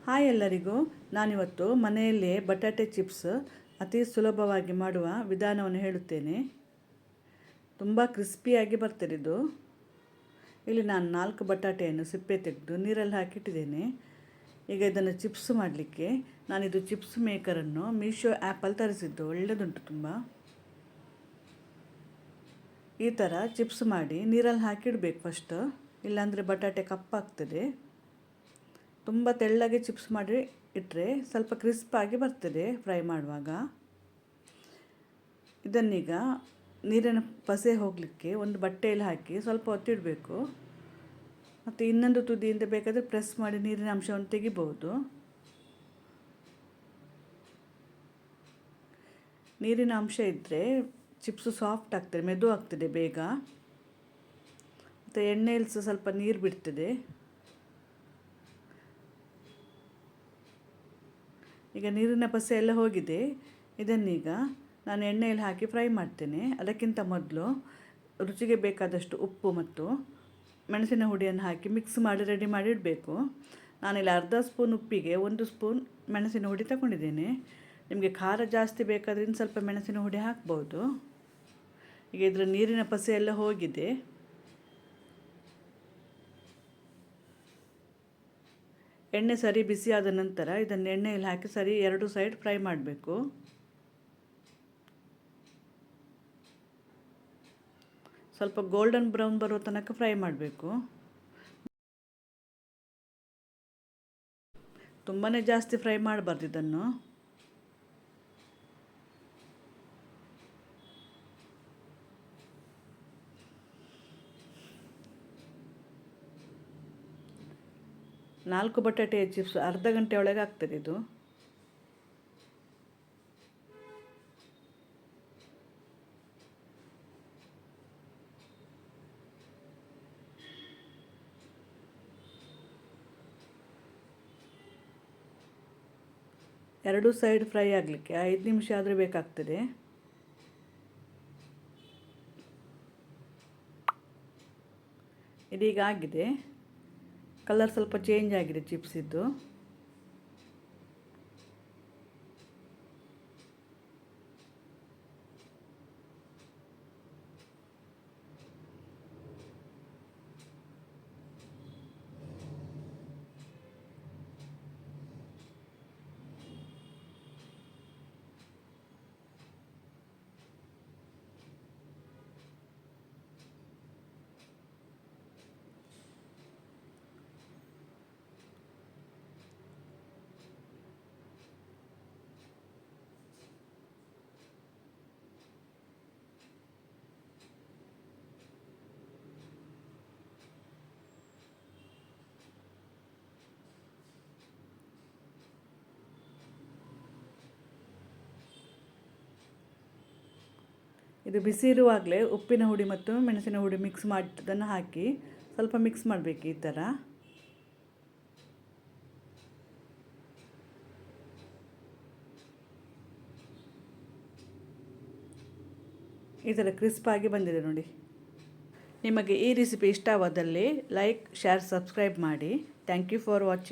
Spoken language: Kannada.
ಹಾಯ್ ಎಲ್ಲರಿಗೂ. ನಾನಿವತ್ತು ಮನೆಯಲ್ಲಿಯೇ ಬಟಾಟೆ ಚಿಪ್ಸ್ ಅತಿ ಸುಲಭವಾಗಿ ಮಾಡುವ ವಿಧಾನವನ್ನು ಹೇಳುತ್ತೇನೆ. ತುಂಬ ಕ್ರಿಸ್ಪಿಯಾಗಿ ಬರ್ತದೆ ಇದು. ಇಲ್ಲಿ ನಾನು 4 ಬಟಾಟೆಯನ್ನು ಸಿಪ್ಪೆ ತೆಗೆದು ನೀರಲ್ಲಿ ಹಾಕಿಟ್ಟಿದ್ದೇನೆ. ಈಗ ಇದನ್ನು ಚಿಪ್ಸ್ ಮಾಡಲಿಕ್ಕೆ ನಾನಿದು ಚಿಪ್ಸ್ ಮೇಕರನ್ನು ಮೀಶೋ ಆ್ಯಪಲ್ಲಿ ತರಿಸಿದ್ದು. ಒಳ್ಳೆಯದುಂಟು ತುಂಬ. ಈ ಥರ ಚಿಪ್ಸ್ ಮಾಡಿ ನೀರಲ್ಲಿ ಹಾಕಿಡಬೇಕು ಫಸ್ಟ್, ಇಲ್ಲಾಂದರೆ ಬಟಾಟೆ ಕಪ್ಪಾಗ್ತದೆ. ತುಂಬ ತೆಳ್ಳಗೆ ಚಿಪ್ಸ್ ಮಾಡಿ ಇಟ್ಟರೆ ಸ್ವಲ್ಪ ಕ್ರಿಸ್ಪಾಗಿ ಬರ್ತದೆ ಫ್ರೈ ಮಾಡುವಾಗ. ಇದನ್ನೀಗ ನೀರಿನ ಪಸೆ ಹೋಗಲಿಕ್ಕೆ ಒಂದು ಬಟ್ಟೆಯಲ್ಲಿ ಹಾಕಿ ಸ್ವಲ್ಪ ಹೊತ್ತಿಡಬೇಕು. ಮತ್ತು ಇನ್ನೊಂದು ತುದಿಯಿಂದ ಬೇಕಾದರೆ ಪ್ರೆಸ್ ಮಾಡಿ ನೀರಿನ ಅಂಶವನ್ನು ತೆಗಿಬೋದು. ನೀರಿನ ಅಂಶ ಇದ್ದರೆ ಚಿಪ್ಸು ಸಾಫ್ಟ್ ಆಗ್ತದೆ, ಮೆದು ಆಗ್ತದೆ ಬೇಗ. ಮತ್ತು ಎಣ್ಣೆಯಲ್ಲಿ ಸಹ ಸ್ವಲ್ಪ ನೀರು ಬಿಡ್ತದೆ. ಈಗ ನೀರಿನ ಪಸೆ ಎಲ್ಲ ಹೋಗಿದೆ. ಇದನ್ನೀಗ ನಾನು ಎಣ್ಣೆಯಲ್ಲಿ ಹಾಕಿ ಫ್ರೈ ಮಾಡ್ತೇನೆ. ಅದಕ್ಕಿಂತ ಮೊದಲು ರುಚಿಗೆ ಬೇಕಾದಷ್ಟು ಉಪ್ಪು ಮತ್ತು ಮೆಣಸಿನ ಹುಡಿಯನ್ನು ಹಾಕಿ ಮಿಕ್ಸ್ ಮಾಡಿ ರೆಡಿ ಮಾಡಿ ಇಡಬೇಕು. ನಾನಿಲ್ಲಿ ಅರ್ಧ ಸ್ಪೂನ್ ಉಪ್ಪಿಗೆ 1 ಸ್ಪೂನ್ ಮೆಣಸಿನ ಹುಡಿ ತಗೊಂಡಿದ್ದೇನೆ. ನಿಮಗೆ ಖಾರ ಜಾಸ್ತಿ ಬೇಕಾದ್ರೆ ಇನ್ನು ಸ್ವಲ್ಪ ಮೆಣಸಿನ ಹುಡಿ ಹಾಕ್ಬೋದು. ಈಗ ಇದರ ನೀರಿನ ಪಸೆ ಎಲ್ಲ ಹೋಗಿದೆ. ಎಣ್ಣೆ ಸರಿ ಬಿಸಿಯಾದ ನಂತರ ಇದನ್ನು ಎಣ್ಣೆಯಲ್ಲಿ ಹಾಕಿ ಸರಿ 2 ಸೈಡ್ ಫ್ರೈ ಮಾಡಬೇಕು. ಸ್ವಲ್ಪ ಗೋಲ್ಡನ್ ಬ್ರೌನ್ ಬರೋ ತನಕ ಫ್ರೈ ಮಾಡಬೇಕು. ತುಂಬಾ ಜಾಸ್ತಿ ಫ್ರೈ ಮಾಡಬಾರ್ದು ಇದನ್ನು. ನಾಲ್ಕು ಬಟಾಟೆ ಚಿಪ್ಸ್ ಅರ್ಧ ಗಂಟೆ ಒಳಗೆ ಆಗ್ತದೆ ಇದು. ಎರಡು ಸೈಡ್ ಫ್ರೈ ಆಗಲಿಕ್ಕೆ 5 ನಿಮಿಷ ಆದರೆ ಬೇಕಾಗ್ತದೆ. ಇದೀಗ ಆಗಿದೆ. ಕಲರ್ ಸ್ವಲ್ಪ ಚೇಂಜ್ ಆಗಿದೆ ಚಿಪ್ಸ್ ಇದ್ದು. ಇದು ಬಿಸಿ ಇರುವಾಗಲೇ ಉಪ್ಪಿನ ಹುಡಿ ಮತ್ತು ಮೆಣಸಿನ ಹುಡಿ ಮಿಕ್ಸ್ ಮಾಡಿದ್ದನ್ನು ಹಾಕಿ ಸ್ವಲ್ಪ ಮಿಕ್ಸ್ ಮಾಡಬೇಕು. ಈ ಥರ ಕ್ರಿಸ್ಪಾಗಿ ಬಂದಿದೆ ನೋಡಿ. ನಿಮಗೆ ಈ ರೆಸಿಪಿ ಇಷ್ಟವಾದಲ್ಲಿ ಲೈಕ್, ಶೇರ್, ಸಬ್ಸ್ಕ್ರೈಬ್ ಮಾಡಿ. Thank you for watching.